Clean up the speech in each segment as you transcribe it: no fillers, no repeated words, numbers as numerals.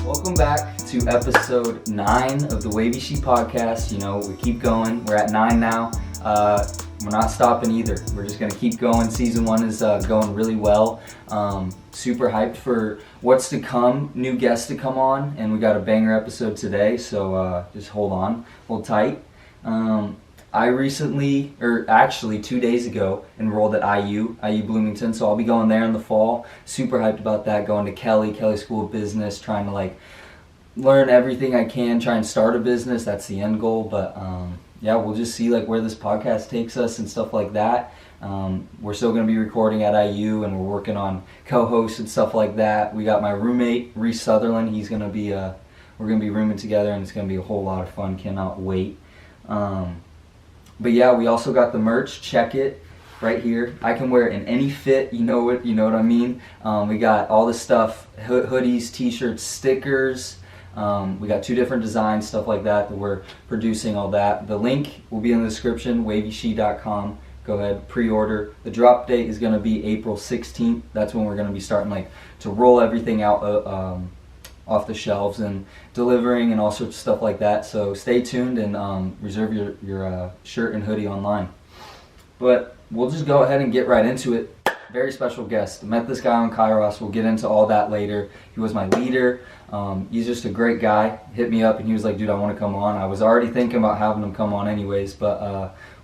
Welcome back to episode 9 of the WAVYSHI podcast. You know, we keep going. We're at 9 now. We're not stopping either. We're just going to keep going. Season 1 is going really well. Super hyped for what's to come, new guests to come on, and we got a banger episode today, so just hold tight. I recently, or actually 2 days ago, enrolled at IU Bloomington, so I'll be going there in the fall. Super hyped about that, going to Kelly School of Business, trying to learn everything I can, try and start a business. That's the end goal, but yeah, we'll just see where this podcast takes us and stuff like that. We're still going to be recording at IU, and we're working on co-hosts and stuff like that. We got my roommate, Reese Sutherland. He's going to be, we're going to be rooming together, and it's going to be a whole lot of fun. Cannot wait. But yeah, we also got the merch. Check it right here. I can wear it in any fit. You know what I mean. We got all the stuff: hoodies, t-shirts, stickers. We got 2 different designs, stuff like that we're producing. All that. The link will be in the description. WAVYSHI.com. Go ahead, pre-order. The drop date is going to be April 16th. That's when we're going to be starting to roll everything out off the shelves and delivering and all sorts of stuff like that. So stay tuned and reserve your shirt and hoodie online. But we'll just go ahead and get right into it. Very special guest. Met this guy on Kairos. We'll get into all that later. He was my leader. He's just a great guy. Hit me up and he was like, dude, I want to come on. I was already thinking about having him come on anyways, but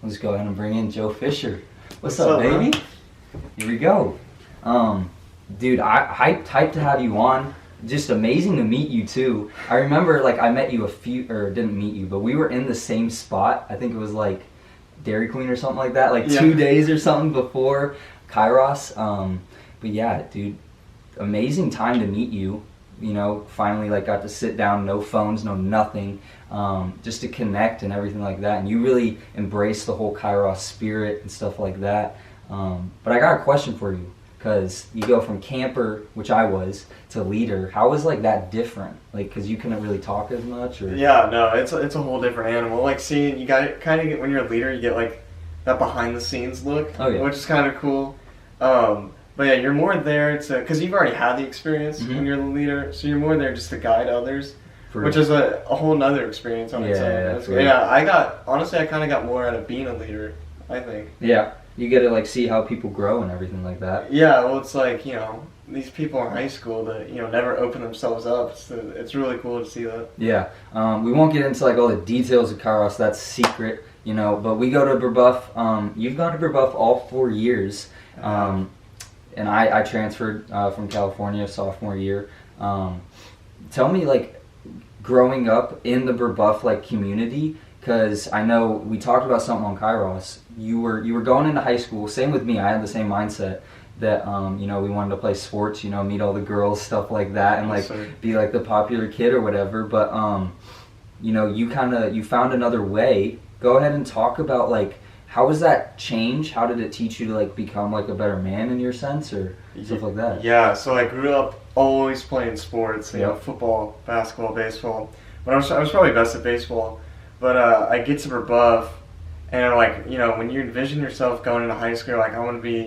we'll just go ahead and bring in Joe Fisher. What's up, baby? Man? Here we go. Dude, hyped to have you on. Just amazing to meet you too. I remember I met you didn't meet you, but we were in the same spot. I think it was Dairy Queen or something like that, 2 days or something before Kairos. But yeah, dude, amazing time to meet you. You know, finally got to sit down, no phones, no nothing, just to connect and everything like that. And you really embraced the whole Kairos spirit and stuff like that. But I got a question for you. Because you go from camper, which I was, to leader. How was that different? Because you couldn't really talk as much, or? Yeah, no, it's a whole different animal. Seeing, you got kind of get, when you're a leader, you get that behind the scenes look, which is kind of cool. But yeah, you're more there because you've already had the experience when you're the leader, so you're more there just to guide others, which is a whole nother experience on its own. Yeah, I kind of got more out of being a leader, I think. Yeah. You get to see how people grow and everything like that. Yeah, well, it's these people in high school that never open themselves up. It's really cool to see that. Yeah, we won't get into all the details of Kairos. That's secret, But we go to Brebeuf. You've gone to Brebeuf all 4 years, and I transferred from California sophomore year. Tell me, growing up in the Brebeuf community. Because I know we talked about something on Kairos. You were going into high school. Same with me. I had the same mindset that we wanted to play sports. Meet all the girls, stuff like that, and be the popular kid or whatever. But you found another way. Go ahead and talk about how was that change? How did it teach you to become a better man in your sense or stuff like that? Yeah. So I grew up always playing sports. Football, basketball, baseball. But I was probably best at baseball. But I get to Brebeuf, and when you envision yourself going into high school, I want to be,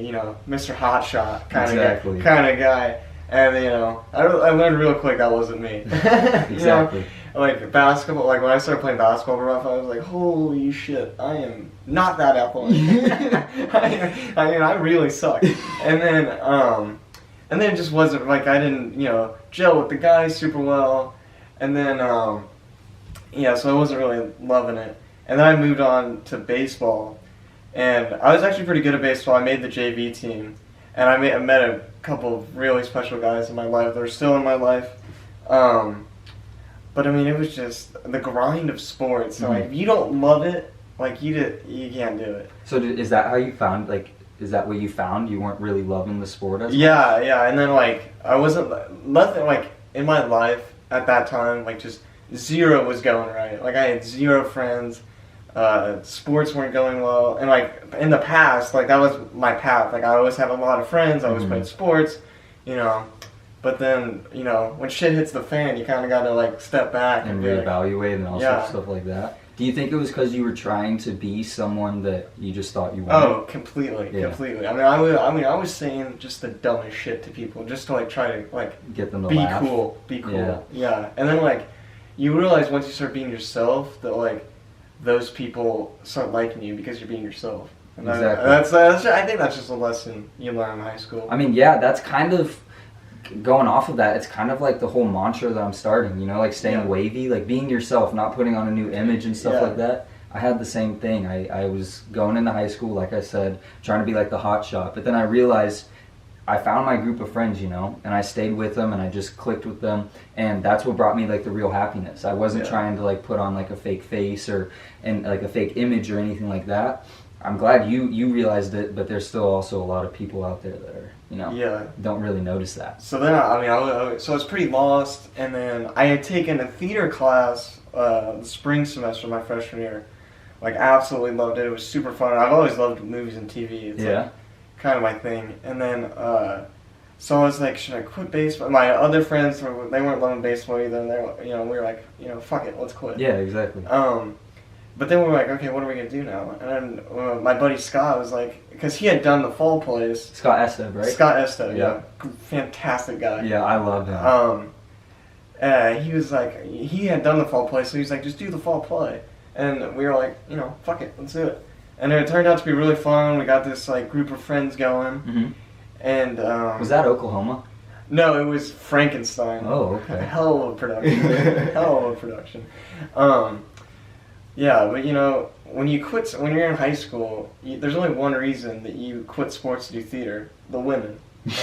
Mr. Hotshot kind of guy. And I learned real quick that wasn't me. Exactly. Basketball, when I started playing basketball Brebeuf, I was holy shit, I am not that athletic. I really suck. And then it just wasn't I didn't gel with the guys super well, and then. So I wasn't really loving it. And then I moved on to baseball. And I was actually pretty good at baseball. I made the JV team. And I met a couple of really special guys in my life. They're still in my life. But it was just the grind of sports. So if you don't love it, you can't do it. So is that how you found, is that what you found? You weren't really loving the sport as much? Yeah. And then, I wasn't, nothing, in my life at that time, just zero was going right. I had zero friends. Sports weren't going well. And in the past, that was my path. I always had a lot of friends. I always played sports, But then, when shit hits the fan, you kind of got to step back and reevaluate and all sorts of stuff like that. Do you think it was because you were trying to be someone that you just thought you Oh, weren't? completely. Yeah. I was saying just the dumbest shit to people, just to like try to like Get them to be laugh. cool, be cool. Yeah. Yeah. And then like you realize once you start being yourself that like those people start liking you because you're being yourself. And Exactly. That's I think that's just a lesson you learn in high school. I mean, yeah, that's kind of going off of that. It's kind of like the whole mantra that I'm starting, you know, like staying wavy, like being yourself, not putting on a new image and stuff like that. I had the same thing. I was going into high school, like I said, trying to be like the hot shot. But then I realized I found my group of friends, you know, and I stayed with them and I just clicked with them. And that's what brought me like the real happiness. I wasn't trying to like put on like a fake face and like a fake image or anything like that. I'm glad you realized it, but there's still also a lot of people out there that are, you know, don't really notice that. So then, I was pretty lost, and then I had taken a theater class the spring semester of my freshman year. Like, absolutely loved it. It was super fun. I've always loved movies and TV. It's like, kind of my thing. And then, so I was like, should I quit baseball? My other friends, they weren't loving baseball either, and they were, you know, we were like, you know, fuck it, let's quit. Yeah, exactly. But then we were like, okay, what are we going to do now? And then my buddy Scott was like, because he had done the fall plays. Scott Esteb, right? Scott Esteb, yeah. Fantastic guy. Yeah, I love him. He was like, he had done the fall play, so he was like, just do the fall play. And we were like, you know, fuck it, let's do it. And it turned out to be really fun. We got this like group of friends going. Mm-hmm. And was that Oklahoma? No, it was Frankenstein. Oh, okay. Hell of a production. Hell of a production. Yeah, but you know, when you're in high school, there's only one reason that you quit sports to do theater: the women.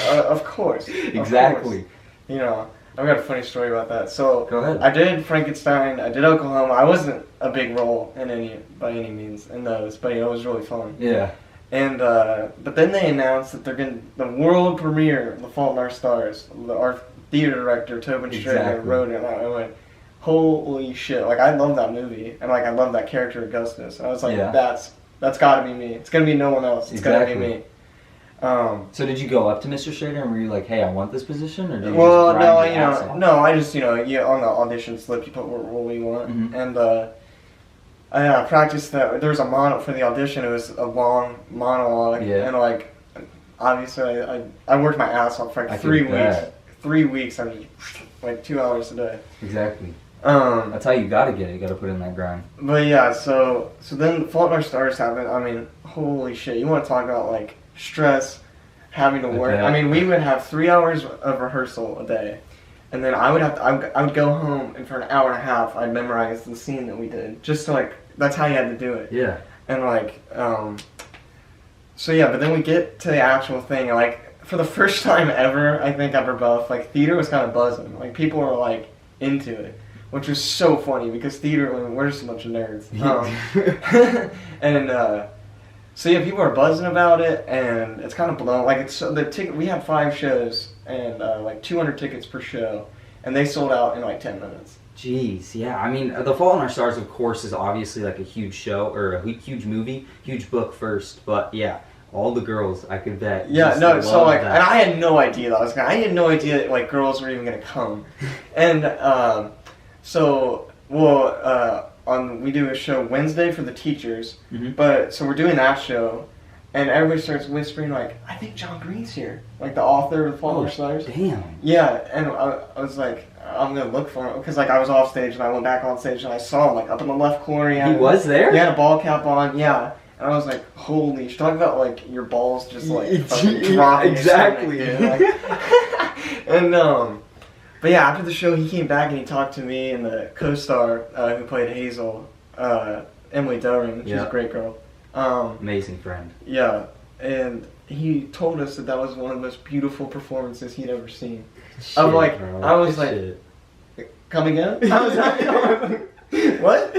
Of course. Exactly. Of course. You know, I've got a funny story about that. So go ahead. I did Frankenstein. I did Oklahoma. I wasn't a big role by any means in those, but you know, it was really fun. Yeah. And but then they announced that they're going the world premiere of The Fault in Our Stars. Our theater director Tobin Strader wrote it. And I went, holy shit! Like I love that movie, and like I love that character Augustus. And I was like, that's got to be me. It's gonna be no one else. It's gotta be me. So did you go up to Mr. Strader and were you like, hey, I want this position, or did you well, just grind your ass off? no, I just on the audition slip you put what you want, and I practiced that. There was a for the audition. It was a long monologue, and like obviously I worked my ass off for like 3 weeks. 3 weeks. I mean, like 2 hours a day. Exactly. That's how you gotta get it. You gotta put in that grind. But yeah, so then Fault in Our Stars happened. I mean, holy shit! You want to talk about like stress, having to work. I mean, we would have 3 hours of rehearsal a day, and then I would go home, and for an hour and a half, I'd memorize the scene that we did, just to like. That's how you had to do it. Yeah. And like, so yeah, but then we get to the actual thing, and like, for the first time ever, I think at Buff, like, theater was kind of buzzing. Like, people were like into it, which was so funny because theater, I mean, we're just a bunch of nerds. And so yeah, people are buzzing about it, and it's kind of blown. Like, it's the ticket. We had 5 shows and like 200 tickets per show, and they sold out in like 10 minutes. Jeez, yeah. I mean, The Fault in Our Stars, of course, is obviously like a huge show or a huge movie, huge book first. But yeah, all the girls, I could bet. Yeah, no. So like, and I had no idea that was gonna. I had no idea that like girls were even gonna come, and we do a show Wednesday for the teachers, but so we're doing that show, and everybody starts whispering like, I think John Green's here, like the author of The Fault in Our Stars. Damn. Yeah, and I was like, I'm gonna look for him because like I was off stage and I went back on stage and I saw him like up in the left corner. He was there? He had a ball cap on. Yeah. And I was like, holy shit, talk about like your balls just like fucking dropping. Exactly. Stomach, like, and but yeah, after the show he came back and he talked to me and the co-star who played Hazel, Emily Doring. She's a great girl. Amazing friend. Yeah, and he told us that was one of the most beautiful performances he'd ever seen. Shit, I'm like, bro. I was like, come again? I was like, what?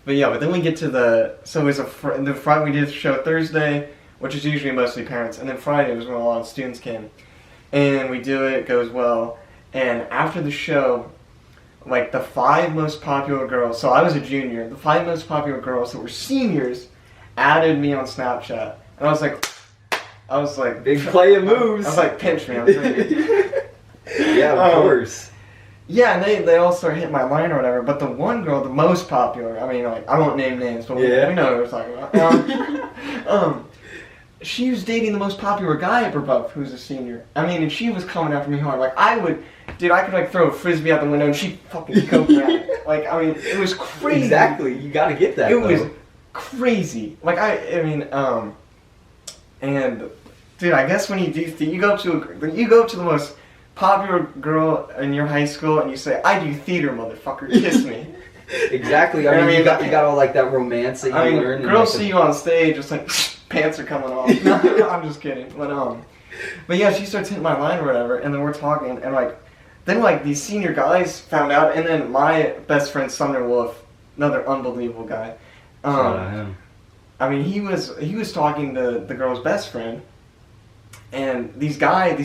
But yeah, but then we get to so it was the Friday we did the show Thursday, which is usually mostly parents, and then Friday was when a lot of students came, and we do it goes well, and after the show, like the 5 most popular girls. So I was a junior. The 5 most popular girls that were seniors added me on Snapchat, and I was like, big play of moves. I was like, pinch me. I'm saying. Yeah, of course. Yeah, and they all start hitting my line or whatever. But the one girl, the most popular, I mean, like, I won't name names, but we know what we're talking about. She was dating the most popular guy at Brebeuf, who's a senior. I mean, and she was coming after me hard. Like, I could like throw a frisbee out the window and she'd fucking coke me at it. Like, I mean, it was crazy. Exactly, you gotta get that. It was crazy. Like, I mean, and dude, I guess when you do, you go up to the most popular girl in your high school and you say, "I do theater, motherfucker, kiss me." Exactly. I mean, you got all like that romance that you learn. Girls see you on stage, it's like pants are coming off. No, I'm just kidding. But yeah, she starts hitting my line or whatever, and then we're talking, and then these senior guys found out, and then my best friend Sumner Wolf, another unbelievable guy. Shout out him. I mean, he was talking to the girl's best friend, and these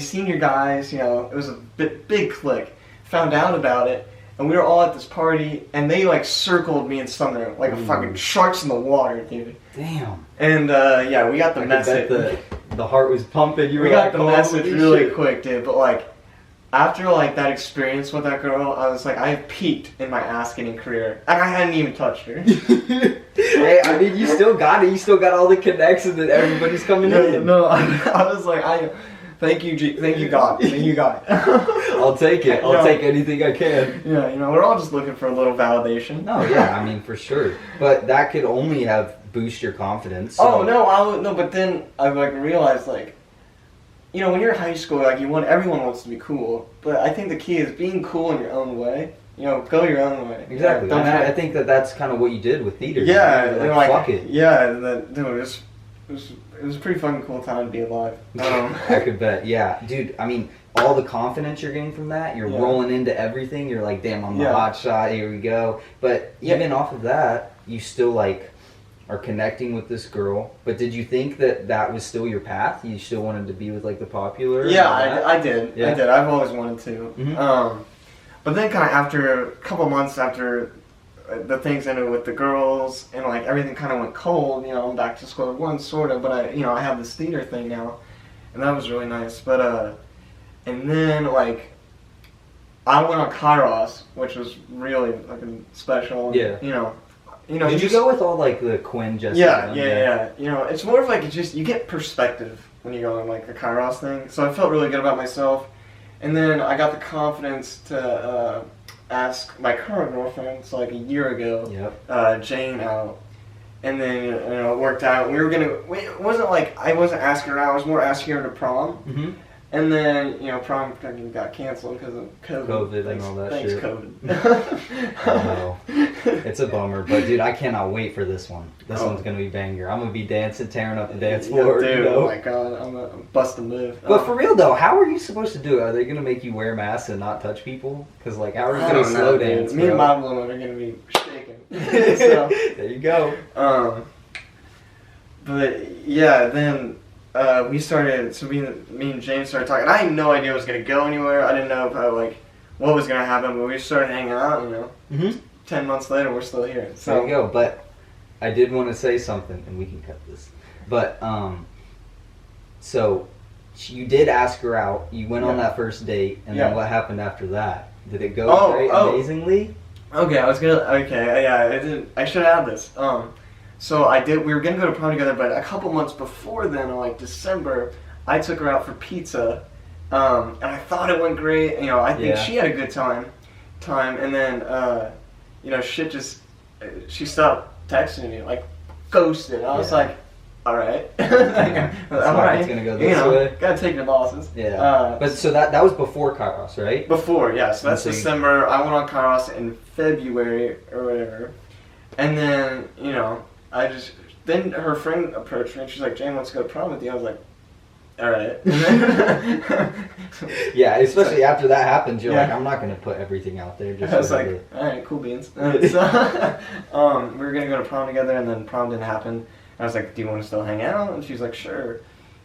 senior guys, you know, it was a big clique, found out about it. And we were all at this party, and they like circled me and Sumner like a fucking sharks in the water, dude. Damn. And yeah, we got the message. The heart was pumping. We got the message really quick, dude. But like, after like that experience with that girl, I was like, I have peaked in my ass getting career. Like, I hadn't even touched her. Hey, I mean, you still got it. You still got all the connections that everybody's coming in. No, I was like, thank you, God. Thank you, God. I'll take it. I'll take anything I can. Yeah, you know, we're all just looking for a little validation. No, yeah, I mean, for sure. But that could only have boost your confidence. So. Oh, no, but then I like realized, like, you know, when you're in high school, like, everyone wants to be cool. But I think the key is being cool in your own way. You know, go your own way. Exactly. Yeah, I think that's kind of what you did with theater. Yeah, like, fuck it. Yeah, dude, it was a pretty fucking cool time to be alive. I could bet. Yeah, dude. I mean, all the confidence you're getting from that, you're rolling into everything. You're like, damn, I'm the hot shot. Here we go. But even off of that, you still like are connecting with this girl. But did you think that was still your path? You still wanted to be with like the popular? Yeah, I did. Yeah. I did. I've always wanted to. Mm-hmm. But then kind of after a couple months after the things ended with the girls and like everything kind of went cold, you know, I'm back to square one sort of, but I have this theater thing now, and that was really nice. But and then like I went on Kairos, which was really fucking special. Yeah. You know. Did you go with all like the Quinn Jesse? Yeah. You know, it's more of like you get perspective when you go on like the Kairos thing. So I felt really good about myself, and then I got the confidence to ask my current girlfriend, so like a year ago, Jane out, and then you know it worked out. It wasn't like I wasn't asking her out. I was more asking her to prom. Mm-hmm. And then, you know, prom got canceled because of COVID. And all that thanks, shit. COVID. I know. It's a bummer. But, dude, I cannot wait for this one. This one's going to be banger. I'm going to be dancing, tearing up the dance floor. Dude, you know? Oh my God. I'm busting move. But for real, though, how are you supposed to do it? Are they going to make you wear masks and not touch people? Because, like, how are you going to slow dance, Me and my woman are going to be shaking. So, there you go. But, yeah, then... we started, so me and James started talking. I had no idea I was going to go anywhere. I didn't know what was going to happen, but we started hanging out, you know. Mm-hmm. 10 months later, we're still here. So. There you go. But I did want to say something, and we can cut this. But, so you did ask her out. You went on that first date, and then what happened after that? Did it go amazingly? Okay, I should add this. So we were gonna go to prom together, but a couple months before then, in like December, I took her out for pizza, and I thought it went great. You know, I think she had a good time, and then you know, she stopped texting me, like ghosted. I was like, all right, all right, it's gonna go this way. Gotta take your losses. Yeah. But so that was before Kairos, right? Before, yeah. So that's December. I went on Kairos in February or whatever, and then you know. Then her friend approached me and she's like, Jane wants to go to prom with you. I was like, alright. Yeah, especially after that happens, you're like, I'm not going to put everything out there. I was like, alright, cool beans. So, we were going to go to prom together and then prom didn't happen. I was like, do you want to still hang out? And she's like, sure.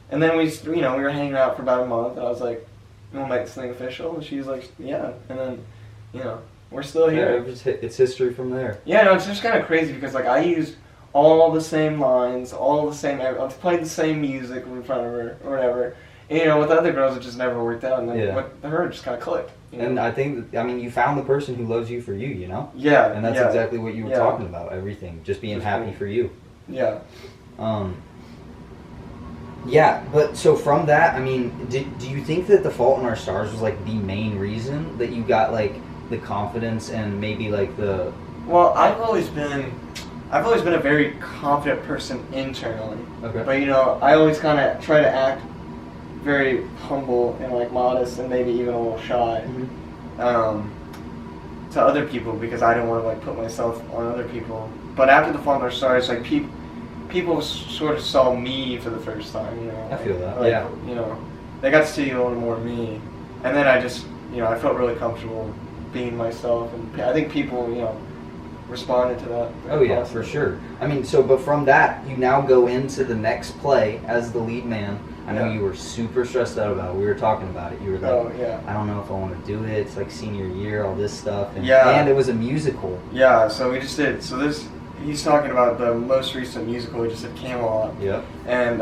And then we were hanging out for about a month. I was like, you want to make this thing official? And she's like, yeah. And then, you know, we're still here. Yeah, it's history from there. Yeah, no, it's just kind of crazy because like I used all the same lines, I've played the same music in front of her or whatever, you know, with other girls, it just never worked out, and then Yeah. with her, it just kind of clicked. You know? And I think, I mean, you found the person who loves you for you, you know? Yeah. And that's yeah, exactly what you were yeah. talking about, everything. Just being Just happy being- for you. Yeah. Yeah, but so from that, I mean, do you think that The Fault in Our Stars was like the main reason that you got like the confidence and maybe like the... Well, I've always been a very confident person internally. Okay. But you know, I always kind of try to act very humble and like modest and maybe even a little shy to other people because I don't want to like put myself on other people. But after The Fault in Our Stars, like people sort of saw me for the first time. You know. I feel that. Like, yeah. You know, they got to see a little more of me, and then I just, you know, I felt really comfortable being myself, and I think people, you know, responded to that. Oh yeah, for sure. I mean, so but from that, you now go into the next play as the lead man. I know Yeah. you were super stressed out about it. We were talking about it. You were like, Oh yeah. I don't know if I want to do it. It's like senior year, all this stuff. And, Yeah. and it was a musical. Yeah. So we just did. So this. He's talking about the most recent musical. We just did Camelot. Yep. And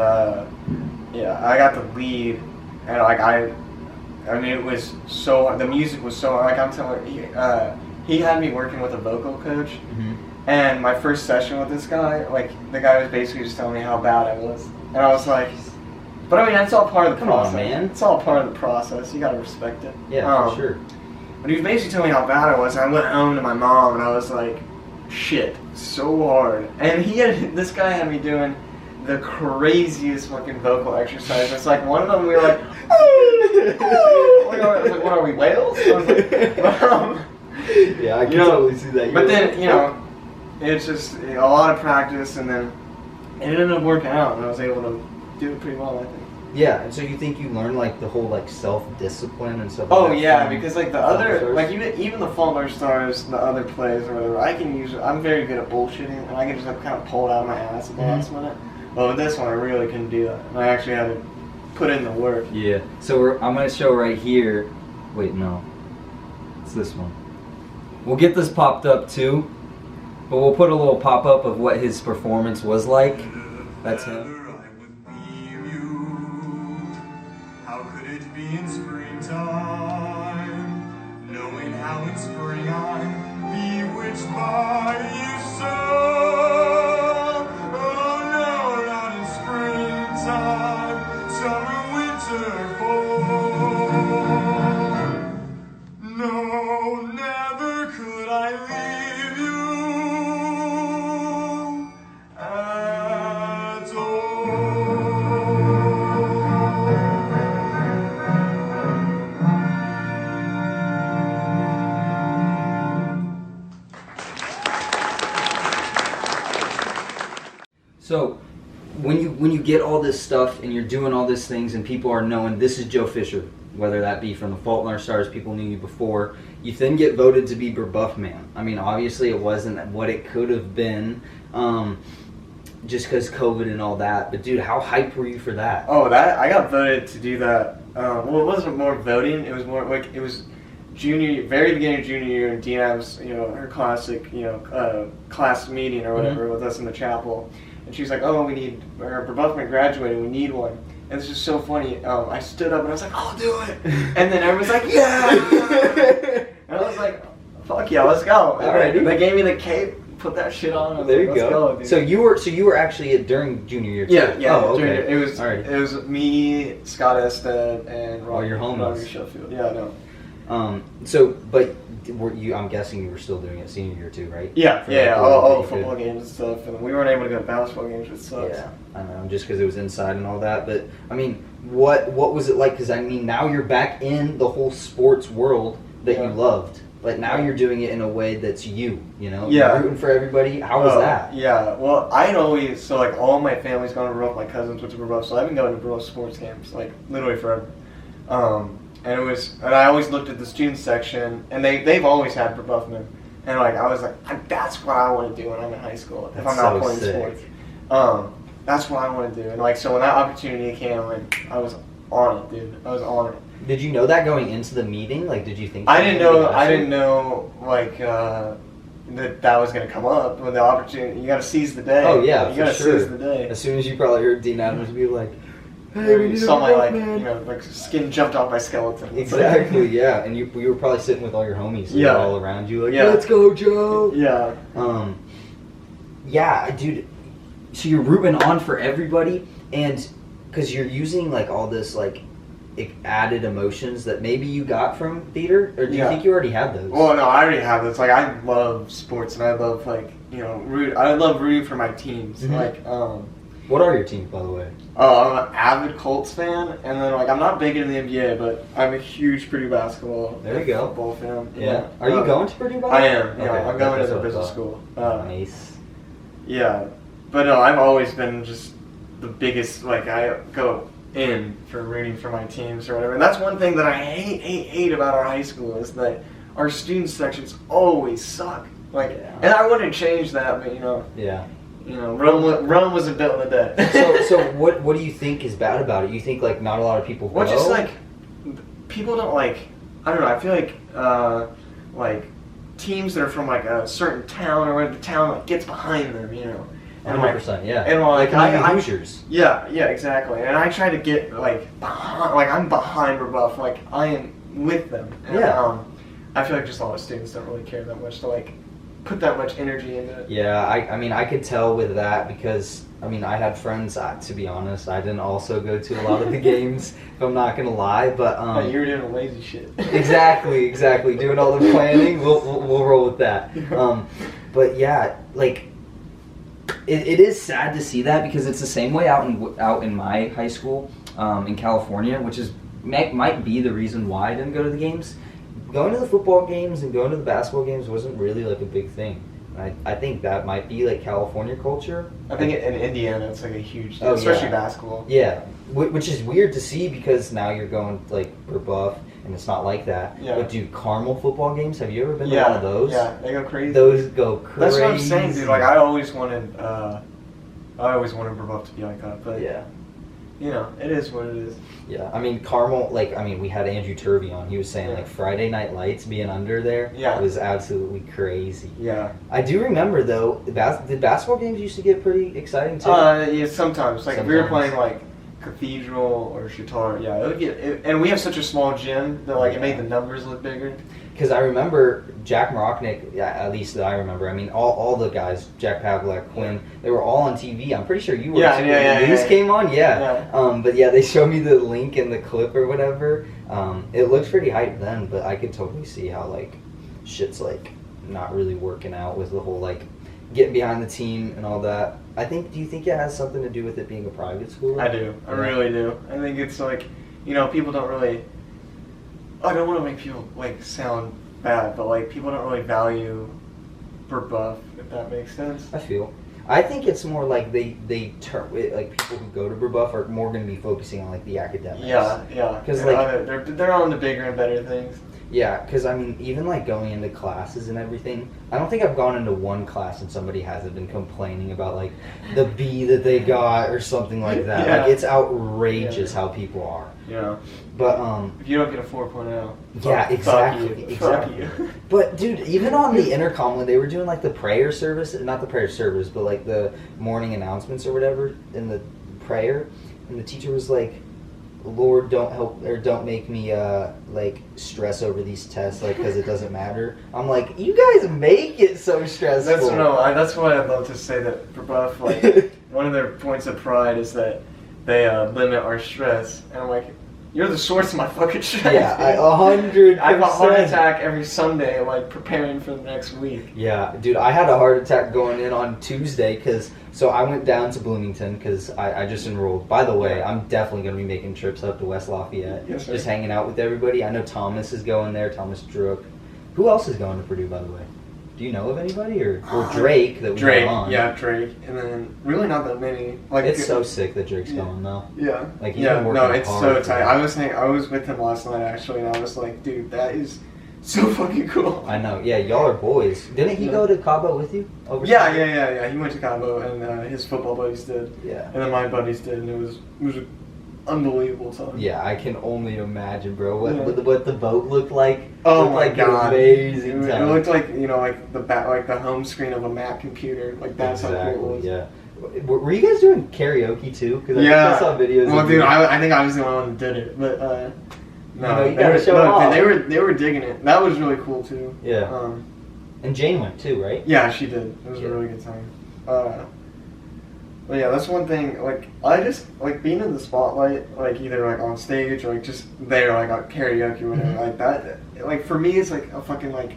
yeah, I got the lead, and like I mean, it was so, the music was so, like I'm telling you, he had me working with a vocal coach, and my first session with this guy, like the guy was basically just telling me how bad I was, and I was like, but I mean, that's all part of the Come on, process. man. It's all part of the process. You gotta respect it. Yeah, for sure. But he was basically telling me how bad I was, and I went home to my mom, and I was like, shit, so hard. And this guy had me doing the craziest fucking vocal exercise. It's like one of them we were like, like what are we, whales? I was like, Yeah, I can you know, totally see that. but then, you know, it's just a lot of practice, and then it ended up working out, and I was able to do it pretty well, I think. Yeah, and so you think you learn like the whole like self-discipline and stuff Oh like that yeah, from because like the Fault in Our other, Stars? like even the Fault in Our Stars, the other plays or whatever, I'm very good at bullshitting, and I can just like, kind of pull it out of my ass at the last minute. But with this one, I really couldn't do that, and I actually had to put in the work. Yeah. So I'm going to show right here. Wait, no. It's this one. We'll get this popped up too, but we'll put a little pop-up of what his performance was like. That's him. How could it be in springtime? Knowing how in spring I'm bewitched by you so. Oh no, not in springtime, summer, winter, fall. No, never could I leave you at all. So when you get all this stuff and you're doing all these things and people are knowing this is Joe Fisher, whether that be from The Fault in Our Stars, people knew you before, you then get voted to be Buff Man. I mean, obviously it wasn't what it could have been, just because COVID and all that. But dude, how hyped were you for that? Oh, that I got voted to do that. Well, it wasn't more voting. It was more like it was very beginning of junior year, and Dean was, you know, her classic, you know, class meeting or whatever with us in the chapel, and she's like, "Oh, we need our Buffman graduating. We need one." And it's just so funny. I stood up and I was like, "I'll do it," and then everyone's like, "Yeah!" And I was like, "Fuck yeah, let's go!" And Alrighty. they gave me the cape, put that shit on. I was There like, you let's go. dude. So you were actually during junior year too? Yeah, yeah. Oh, okay. It was Alright. it was me, Scott Ested, and All your homies. Roger Sheffield. Yeah, no. So, but were you? I'm guessing you were still doing it senior year too, right? Yeah, For yeah, like, all you the football could- games and stuff, and we weren't able to go to basketball games, which sucks. Yeah, I know, just because it was inside and all that. But I mean, what was it like? Because I mean, now you're back in the whole sports world that you Yeah. loved, but now you're doing it in a way that's you. You know, Yeah. You're rooting for everybody. How was that? Yeah, well, I'd always, so like all my family's gone to Breaux, my cousins went to Breaux, so I've been going to Breaux sports games, like literally forever. And I always looked at the student section, and they've always had Buffman. And like I was like, that's what I want to do when I'm in high school. If That's I'm not so playing sick. sports, that's what I want to do. And like so, when that opportunity came, like I was on it, dude. I was on it. Did you know that going into the meeting? Like, did you think? I that didn't you were know. gonna I do it? didn't know like that was gonna come up when the opportunity. You got to seize the day. Oh yeah, you for gotta sure. seize the day. As soon as you probably heard Dean Adams be like, Hey, we need saw a my rope, like man. you know like skin jumped off my skeleton. Exactly, yeah. And you were probably sitting with all your homies Yeah. all around you, like, Yeah. let's go, Joe. Yeah. Yeah, dude. So you're rooting on for everybody, and because you're using like all this like added emotions that maybe you got from theater, or do you think you already had those? Well, no, I already have this. Like, I love sports, and I love like I love rooting for my teams. Mhm. Like, What are your teams, by the way? I'm an avid Colts fan, and then like I'm not big into the NBA, but I'm a huge Purdue basketball There you go. football fan. Yeah. Are you going to Purdue? I am. Yeah, Okay, I'm going to that's the what I business thought. school. Nice. Yeah, but no, I've always been just the biggest. Like, I go in for rooting for my teams or whatever. And that's one thing that I hate about our high school is that our student sections always suck. Like, and I want to change that, but Yeah. Rome wasn't built in a day. So what do you think is bad about it? You think like not a lot of people go? Well, just like people don't like. I don't know. I feel like teams that are from like a certain town or whatever, the town like gets behind them, And 100%, yeah. And like I Hoosiers. Yeah, exactly. And I try to get like behind, like I'm behind Rebuff, like I am with them. And, I feel like just a lot of students don't really care that much to like put that much energy into it. Yeah, I mean, I could tell with that because, I mean, I had friends, to be honest, I didn't also go to a lot of the games, if I'm not going to lie, but... you were doing lazy shit. Exactly, doing all the planning, we'll roll with that. But yeah, like, it is sad to see that because it's the same way out in my high school in California, which might be the reason why I didn't go to the games. Going to the football games and going to the basketball games wasn't really like a big thing. I think that might be like California culture. I think in Indiana it's like a huge thing, Oh, especially yeah. basketball. Yeah, which is weird to see because now you're going like Rebuff and it's not like that. Yeah. But dude, Carmel football games, have you ever been to one of those? Yeah, they go crazy. Those go crazy. That's what I'm saying, dude. Like I always wanted Rebuff to be like that, but Yeah. It is what it is. Yeah, I mean Carmel, we had Andrew Turvey on. He was saying like Friday Night Lights being under there was absolutely crazy. Yeah. I do remember though, the basketball games used to get pretty exciting too. Yeah, sometimes. Like if we were playing like Cathedral or Shatar, it would get. And we have such a small gym that like it made the numbers look bigger. Because I remember Jack Morocnik, at least that I remember. I mean, all the guys, Jack Pavlak, Quinn, they were all on TV. I'm pretty sure you were too. Yeah, the news came on, But yeah, they showed me the link in the clip or whatever. It looked pretty hype then, but I could totally see how like shit's like not really working out with the whole like getting behind the team and all that. Do you think it has something to do with it being a private school? I do. I really do. I think it's like, people don't really. I don't want to make people like sound bad, but like people don't really value Rebuff, if that makes sense. I think it's more like they turn like people who go to Rebuff are more going to be focusing on like the academics. Yeah. Because they're on the bigger and better things. Yeah, because I mean, even like going into classes and everything, I don't think I've gone into one class and somebody hasn't been complaining about like the B that they got or something like that. Yeah. Like it's outrageous how people are. Yeah. But if you don't get a 4.0. Yeah, exactly. Fuck you. But dude, even on the intercom when they were doing like the prayer service, not the prayer service, but like the morning announcements or whatever in the prayer, and the teacher was like, Lord, don't make me like stress over these tests, like because it doesn't matter. I'm like, you guys make it so stressful. That's why I'd love to say that Rebuff, like one of their points of pride is that they limit our stress, and I'm like, you're the source of my fucking stress. Yeah, 100%. I have a heart attack every Sunday, like preparing for the next week. Yeah, dude, I had a heart attack going in on Tuesday so I went down to Bloomington because I just enrolled. By the way, I'm definitely going to be making trips up to West Lafayette. Yes, sir. Just hanging out with everybody. I know Thomas is going there, Thomas Druck. Who else is going to Purdue, by the way? Do you know of anybody? Or Drake that we got on? Yeah, Drake. And then really not that many. Like it's so sick that Drake's going though. Yeah. Like he's been working it's hard so tight. I was with him last night actually, and I was like, dude, that is so fucking cool. I know. Yeah, y'all are boys. Didn't he go to Cabo with you? Yeah. He went to Cabo, and his football buddies did. Yeah. And then my buddies did, and it was an unbelievable time. Yeah, I can only imagine, bro. What the boat looked like. Oh my god! Amazing. It looked like like the home screen of a Mac computer. Like that's how cool it was. Yeah. Were you guys doing karaoke too? Because Yeah. I saw videos. Well, of dude, you. I think I was the only one that did it, but no, You gotta show off. they were digging it. That was really cool too. Yeah. And Jane went too, right? Yeah, she did. It was a really good time. But yeah, that's one thing. Like, I just like being in the spotlight, like either like on stage or like just there, like on karaoke or whatever. Like that. Like for me, it's like a fucking like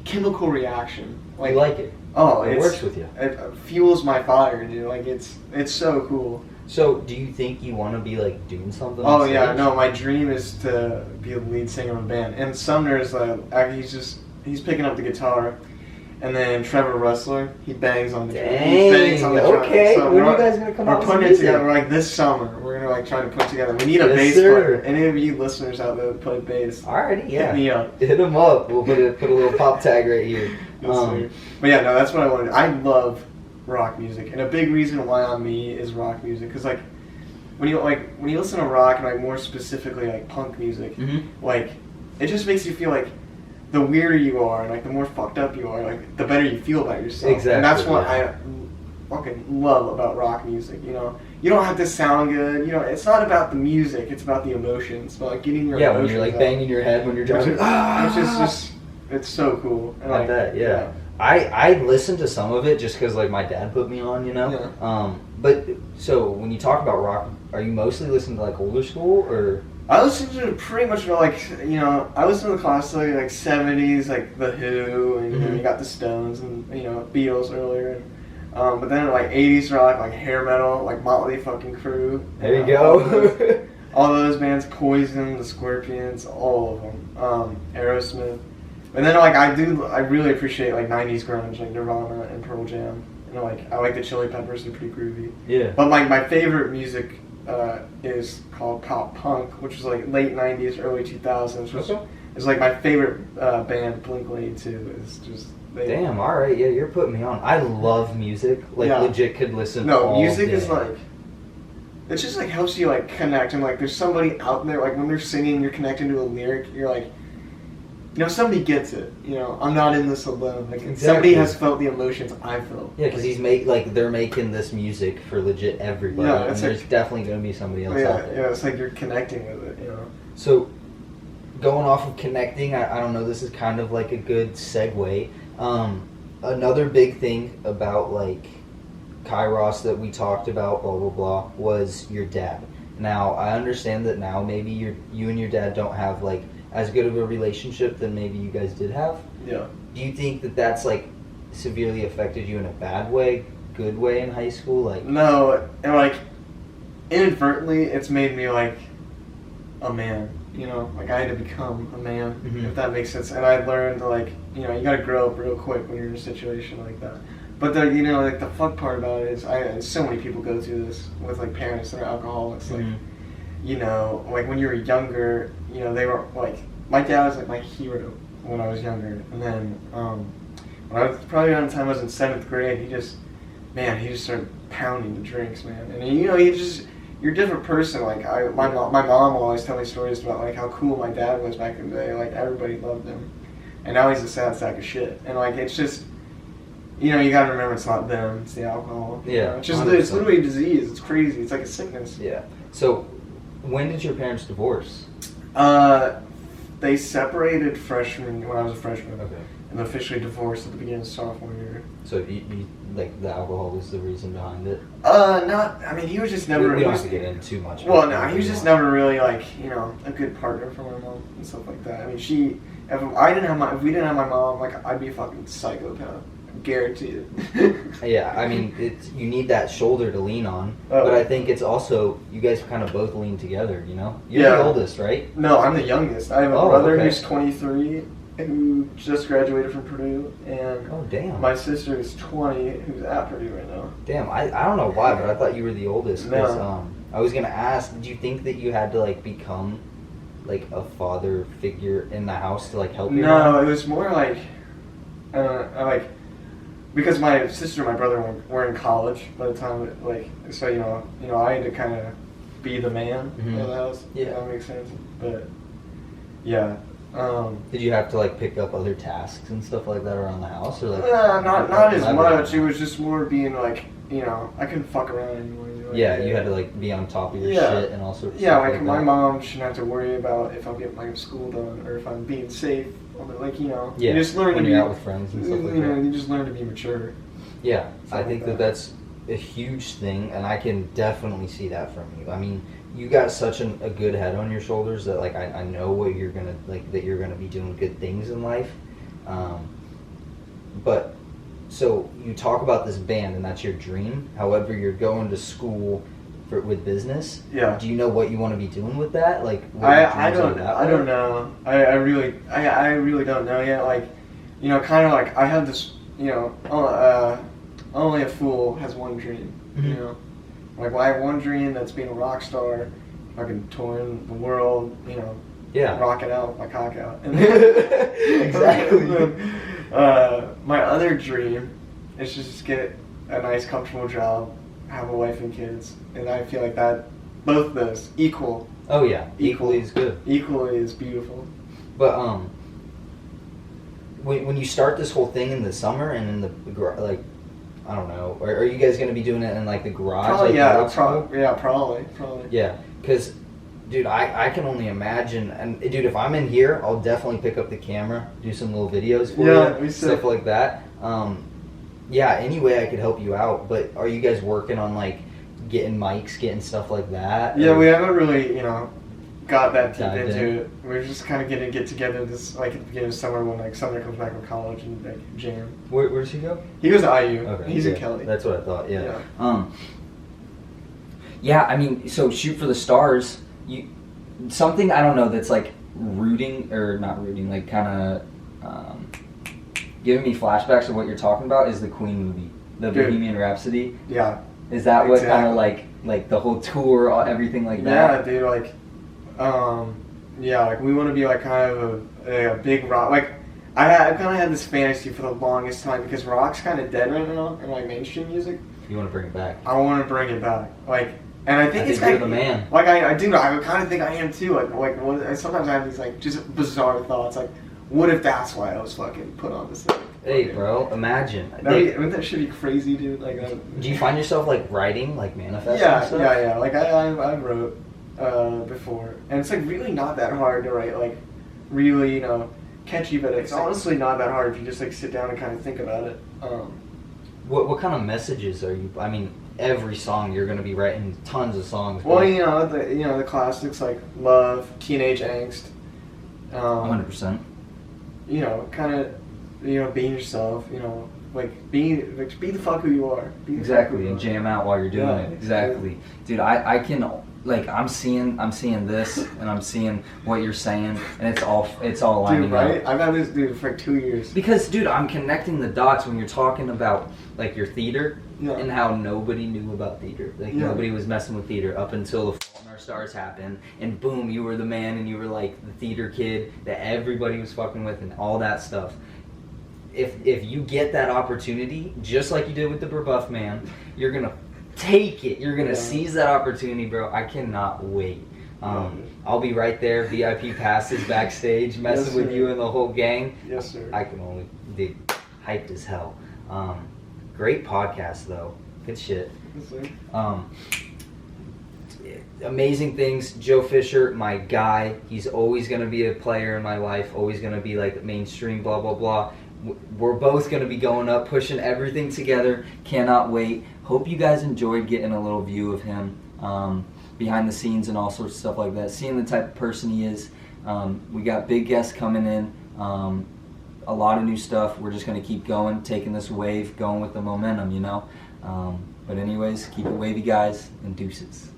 chemical reaction. You like it? Oh, It works with you. It fuels my fire, dude. Like it's so cool. So, do you think you want to be like doing something? Oh on yeah, stage? no. My dream is to be the lead singer of a band. And Sumner's he's picking up the guitar, and then Trevor Rustler he bangs on the drum. He bangs on the drum. Okay. So When are you guys gonna come out we're with putting some it music? together. Like this summer, we're gonna like try to put together. We need a Yes, bass sir. player. Any of you listeners out there that play bass, Alrighty, yeah. hit me up. Hit them up. We'll put a little pop tag right here. Yes, sir. But yeah, no, that's what I wanted. I love rock music, and a big reason why I'm me is rock music. Because like when you listen to rock and like more specifically like punk music, like it just makes you feel like the weirder you are, and like the more fucked up you are, like the better you feel about yourself. Exactly. And that's what yeah. I fucking love about rock music. You know, you don't have to sound good. You know, it's not about the music; it's about the emotions. It's about like getting your Yeah, emotions when you're like out. banging your head when you're driving. It's just it's so cool. And, I like, bet, yeah. I listened to some of it just because like my dad put me on, you know. Yeah. But so when you talk about rock, are you mostly listening to like older school or? I listen to pretty much like I listen to the classic like 70s, like The Who, and you know, you got the Stones and Beatles earlier, and but then like 80s rock, like hair metal, like Motley fucking Crue. There you go. All those bands, Poison, the Scorpions, all of them. Aerosmith. And then like I really appreciate like 90s grunge, like Nirvana and Pearl Jam. And like I like the Chili Peppers, they're pretty groovy. Yeah. But like my favorite music is called pop punk, which is like late 90s, early 2000s. Which is like my favorite band, Blink-182. Is just Damn, alright, yeah, you're putting me on. I love music. Like legit could listen all music day. is like it just like helps you like connect, and like there's somebody out there, like when they're singing, you're connecting to a lyric, you're like, somebody gets it. I'm not in this alone. Like somebody has felt the emotions I felt. Yeah, because they're making this music for legit everybody, Yeah, and there's definitely going to be somebody else out there. Yeah, it's like you're connecting with it. So, going off of connecting, I don't know, this is kind of like a good segue. Another big thing about like Kairos that we talked about, blah blah blah, was your dad. Now I understand that now maybe you and your dad don't have like as good of a relationship than maybe you guys did have. Yeah. Do you think that that's like severely affected you in a bad way, good way in high school? Like no, and like inadvertently, it's made me like a man. Like I had to become a man, if that makes sense. And I learned like you gotta grow up real quick when you're in a situation like that. But the like the fuck part about it is so many people go through this with like parents that are alcoholics. Like like when you were younger, they were like my dad was like my hero when I was younger, and then when I was probably around the time I was in 7th grade, he just started pounding the drinks, man. And you're a different person. Like my mom will always tell me stories about like how cool my dad was back in the day. Like everybody loved him, and now he's a sad sack of shit. And like it's just you gotta remember it's not them, it's the alcohol. Yeah, it's literally a disease. It's crazy. It's like a sickness. Yeah. So when did your parents divorce? They separated when I was a freshman. Okay. And officially divorced at the beginning of sophomore year. So you like the alcohol was the reason behind it? He was just never. We don't have to get into too much. Well, no, he was just never really like a good partner for my mom and stuff like that. I mean, if we didn't have my mom, like I'd be a fucking psychopath. Guaranteed. Yeah, I mean, you need that shoulder to lean on, but I think it's also you guys kind of both lean together. You're the oldest, right? No, I'm the youngest. I have a brother who's 23 who just graduated from Purdue, and my sister is 20 who's at Purdue right now. Damn, I don't know why, but I thought you were the oldest. No. I was gonna ask, did you think that you had to like become like a father figure in the house to like help you? No, it was more like because my sister and my brother were in college by the time, I had to kind of be the man of the house. Yeah, if that makes sense. But yeah. Did you have to like pick up other tasks and stuff like that around the house, or like? Not as much. It was just more being like you know, I couldn't fuck around anymore. Like, Yeah, you had to like be on top of your Yeah. shit and all sorts of Yeah, stuff like my that. mom shouldn't have to worry about if I'm getting my school done or if I'm being safe. Like, you know, Yeah, you just learn when to you're be out with friends and stuff like you know, that. you just learn to be mature. Yeah, I Something think like that that. that's a huge thing, and I can definitely see that from you. I mean, you got such a good head on your shoulders that like I know what you're gonna like that you're gonna be doing good things in life. But so you talk about this band and that's your dream. However, you're going to school with business. Yeah. Do you know what you want to be doing with that? Like what your I dreams are don't that I way? don't know. I really don't know yet. Like, you know, kind of like I have this, you know, only a fool has one dream. Mhm. You know, like well, I have one dream that's being a rock star, fucking touring the world. You know, Yeah. rocking out with my cock out. And Exactly. My other dream is just get a nice, comfortable job, have a wife and kids, and I feel like that both of those equal. Oh yeah, Equal. equally is good. Equally is beautiful. But when you start this whole thing in the summer and in the like, I don't know, are you guys gonna be doing it in like the garage? Probably, like yeah, old school? probably. Yeah, because, dude, I can only imagine, and dude, if I'm in here, I'll definitely pick up the camera, do some little videos for Yeah, you, we stuff sick. like that. Yeah, any way I could help you out. But are you guys working on like getting mics, getting stuff like that? Yeah, Or- we haven't really, you know, got that deep Dived into in. it. We're just kind of gonna get together this like at the beginning of summer when like Sumner comes back from college and like jam. Where does he go? He goes to IU. Okay, He's yeah, in Kelly. That's what I thought. Yeah. Yeah. Yeah, I mean, so shoot for the stars. You something I don't know that's like rooting or not rooting, like kind of giving me flashbacks of what you're talking about is the Queen movie, the Dude. Bohemian Rhapsody. Yeah. Is that what kind of Exactly. like the whole tour, everything like Yeah, that? dude. Like, yeah, like we want to be like kind of a big rock. Like, I kind of had this fantasy for the longest time because rock's kind of dead right now in like mainstream music. You want to bring it back? I want to bring it back. Like, and I think I it's think you're kind the man. Like I do. I kind of think I am too. Like what, sometimes I have these like just bizarre thoughts. Like, what if that's why I was fucking put on this thing? Hey, Fucking- bro, imagine. Wouldn't that shit be crazy, dude? Like, Do you find yourself like writing, like manifesting yeah, stuff? yeah. Like I wrote before, and it's like really not that hard to write. Like, really, you know, catchy. But it's honestly not that hard if you just like sit down and kind of think about it. What kind of messages are you? I mean, every song you're gonna be writing tons of songs. Well, you know the classics like love, teenage angst. 100%. You know, kind of, you know, being yourself. You know, like be the fuck who you are. Be the fuck who Exactly, you and are. jam out while you're doing Yeah, it. Exactly, dude. I can like I'm seeing this, and I'm seeing what you're saying, and it's all lining Dude, right? up. I've had this dude for like 2 years. Because, dude, I'm connecting the dots when you're talking about like your theater Yeah. and how nobody knew about theater. Like Yeah. nobody was messing with theater up until The Fault in Our Stars happened, and boom, you were the man, and you were like the theater kid that everybody was fucking with, and all that stuff. If you get that opportunity, just like you did with the Brebuff Man, you're gonna take it. You're gonna Yeah. seize that opportunity, bro. I cannot wait. I'll be right there, VIP passes backstage, messing Yes, with sir. you and the whole gang. Yes, sir. I can only be hyped as hell. Great podcast though. Good shit. Yes, sir. Amazing things. Joe Fisher, my guy. He's always gonna be a player in my life. Always gonna be like mainstream. Blah blah blah. We're both gonna be going up, pushing everything together. Cannot wait. Hope you guys enjoyed getting a little view of him behind the scenes and all sorts of stuff like that. Seeing the type of person he is. We got big guests coming in. A lot of new stuff. We're just gonna keep going, taking this wave, going with the momentum, you know. But anyways, keep it wavy, guys, and deuces.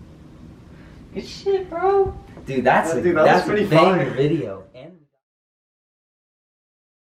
Good shit, bro. Dude, that's Dude, that was that's a pretty banger fire. video.